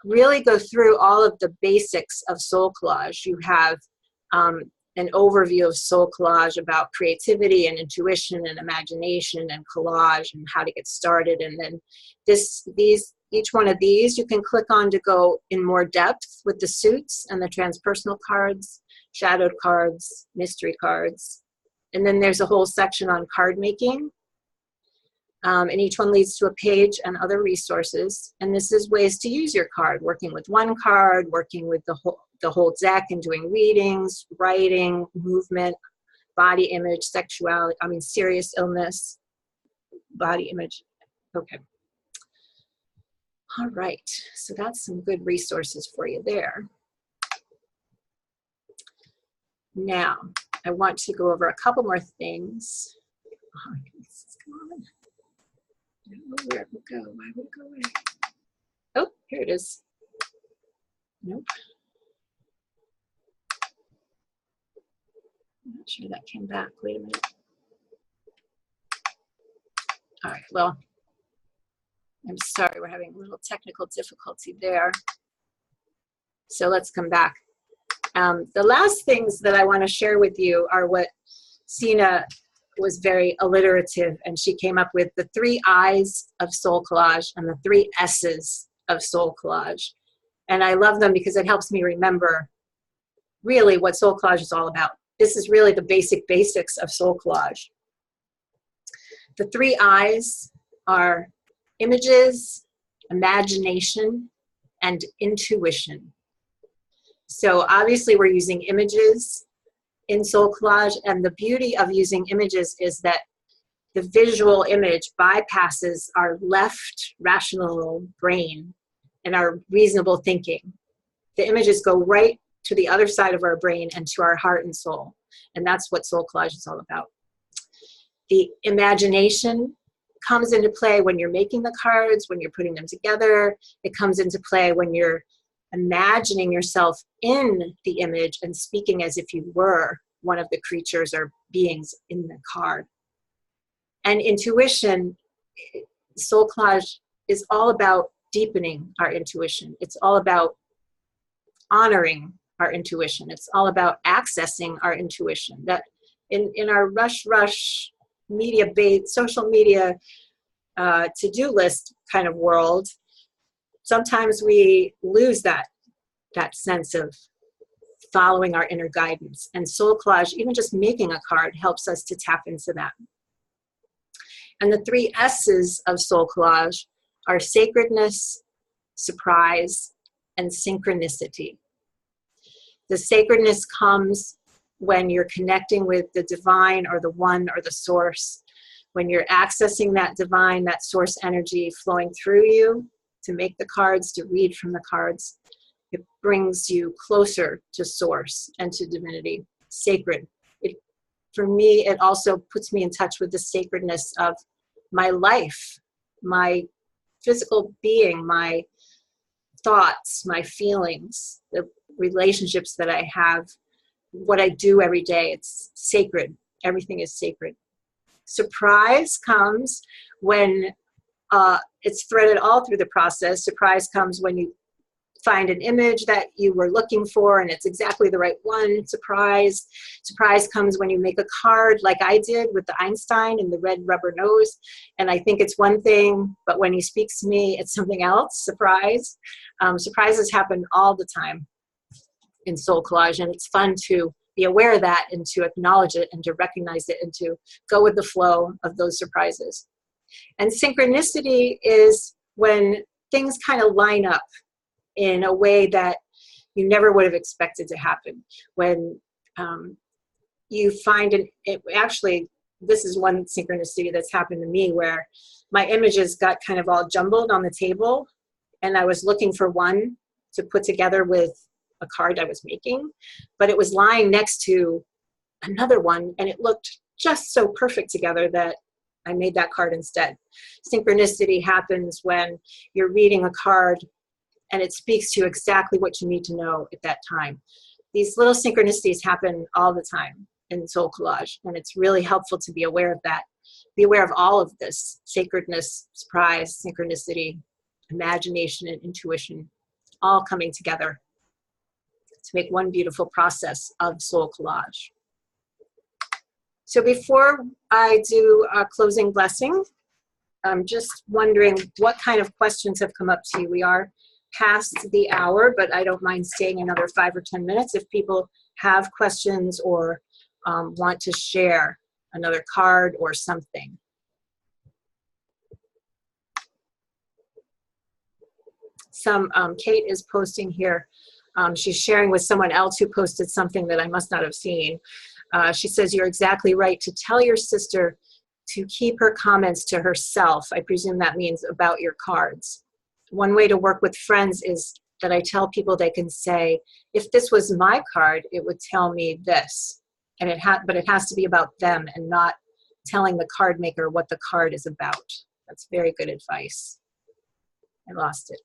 really go through all of the basics of SoulCollage. You have an overview of SoulCollage about creativity and intuition and imagination and collage and how to get started. And then each one of these you can click on to go in more depth with the suits and the transpersonal cards, shadowed cards, mystery cards. And then there's a whole section on card making. And each one leads to a page and other resources. And this is ways to use your card, working with one card, working with the whole deck and doing readings, writing, movement, body image, sexuality, serious illness, body image. Okay. All right, so that's some good resources for you there. Now, I want to go over a couple more things. Oh, come on. I don't know where it would go. Why would it go away? Oh, here it is. Nope. I'm not sure that came back. Wait a minute. All right, well, I'm sorry, we're having a little technical difficulty there. So let's come back. The last things that I want to share with you are what Sina was very alliterative, and she came up with the 3 I's of SoulCollage and the 3 S's of SoulCollage. And I love them because it helps me remember really what SoulCollage is all about. This is really the basics of SoulCollage. The 3 I's are images, imagination, and intuition. So obviously we're using images in SoulCollage, and the beauty of using images is that the visual image bypasses our left rational brain and our reasonable thinking. The images go right to the other side of our brain and to our heart and soul. And that's what SoulCollage is all about. The imagination comes into play when you're making the cards, when you're putting them together. It comes into play when you're imagining yourself in the image and speaking as if you were one of the creatures or beings in the card. And intuition, SoulCollage is all about deepening our intuition. It's all about honoring our intuition. It's all about accessing our intuition. That in our rush media-based, social media to-do list kind of world, sometimes we lose that sense of following our inner guidance. And SoulCollage, even just making a card, helps us to tap into that. And the 3 S's of SoulCollage are sacredness, surprise, and synchronicity. The sacredness comes when you're connecting with the divine or the one or the source, when you're accessing that divine, that source energy flowing through you to make the cards, to read from the cards. It brings you closer to source and to divinity, sacred. For me, it also puts me in touch with the sacredness of my life, my physical being, my thoughts, my feelings, the relationships that I have, what I do every day. It's sacred. Everything is sacred. Surprise comes when it's threaded all through the process. Surprise comes when you find an image that you were looking for and it's exactly the right one. Surprise comes when you make a card like I did with the Einstein and the red rubber nose, and I think it's one thing, but when he speaks to me, it's something else. Surprise. Surprises happen all the time in SoulCollage, and it's fun to be aware of that and to acknowledge it and to recognize it and to go with the flow of those surprises. And synchronicity is when things kind of line up in a way that you never would have expected to happen. When you find actually, this is one synchronicity that's happened to me where my images got kind of all jumbled on the table, and I was looking for one to put together with a card I was making, but it was lying next to another one, and it looked just so perfect together that I made that card instead. Synchronicity happens when you're reading a card and it speaks to you exactly what you need to know at that time. These little synchronicities happen all the time in SoulCollage, and it's really helpful to be aware of that. Be aware of all of this: sacredness, surprise, synchronicity, imagination, and intuition, all coming together to make one beautiful process of SoulCollage. So before I do a closing blessing, I'm just wondering what kind of questions have come up to you. We are past the hour, but I don't mind staying another 5 or 10 minutes if people have questions or want to share another card or something. Kate is posting here. She's sharing with someone else who posted something that I must not have seen. She says, you're exactly right to tell your sister to keep her comments to herself. I presume that means about your cards. One way to work with friends is that I tell people they can say, if this was my card, it would tell me this. And but it has to be about them and not telling the card maker what the card is about. That's very good advice. I lost it.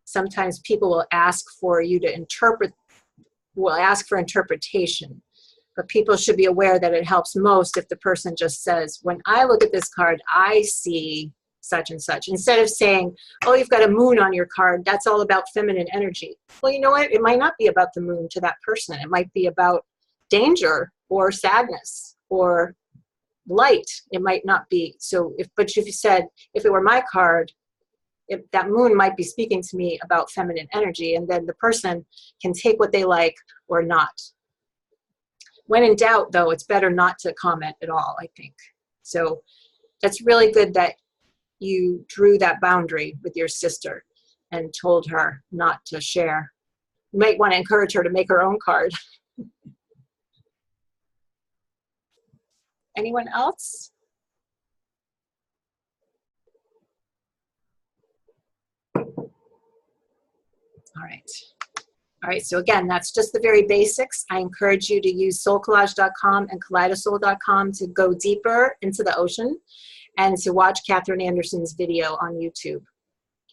Sometimes people will ask for you to ask for interpretation, but people should be aware that it helps most if the person just says, when I look at this card, I see such and such. Instead of saying, oh, you've got a moon on your card, that's all about feminine energy. Well, you know what? It might not be about the moon to that person. It might be about danger or sadness or light. It might not be. So but if you said, if it were my card, that moon might be speaking to me about feminine energy, and then the person can take what they like or not. When in doubt, though, it's better not to comment at all, I think. So that's really good that you drew that boundary with your sister and told her not to share. You might want to encourage her to make her own card. Anyone else? All right, so again, that's just the very basics. I encourage you to use SoulCollage.com and Kaleidosol.com to go deeper into the ocean and to watch Catherine Anderson's video on YouTube.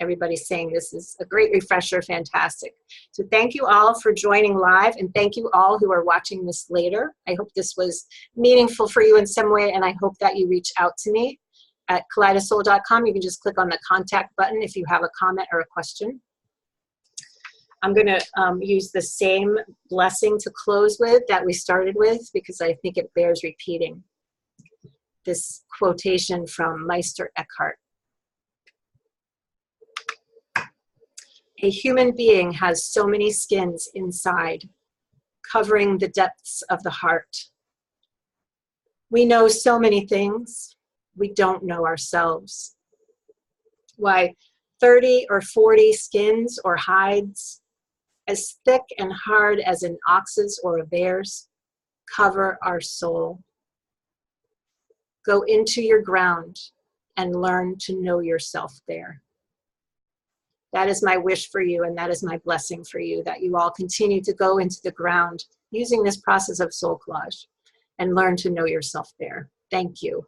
Everybody's saying this is a great refresher, fantastic. So thank you all for joining live, and thank you all who are watching this later. I hope this was meaningful for you in some way, and I hope that you reach out to me at Kaleidosol.com. You can just click on the contact button if you have a comment or a question. I'm going to use the same blessing to close with that we started with, because I think it bears repeating. This quotation from Meister Eckhart. A human being has so many skins inside, covering the depths of the heart. We know so many things, we don't know ourselves. Why, 30 or 40 skins or hides, as thick and hard as an ox's or a bear's, cover our soul. Go into your ground and learn to know yourself there. That is my wish for you, and that is my blessing for you, that you all continue to go into the ground using this process of soul collage and learn to know yourself there. Thank you.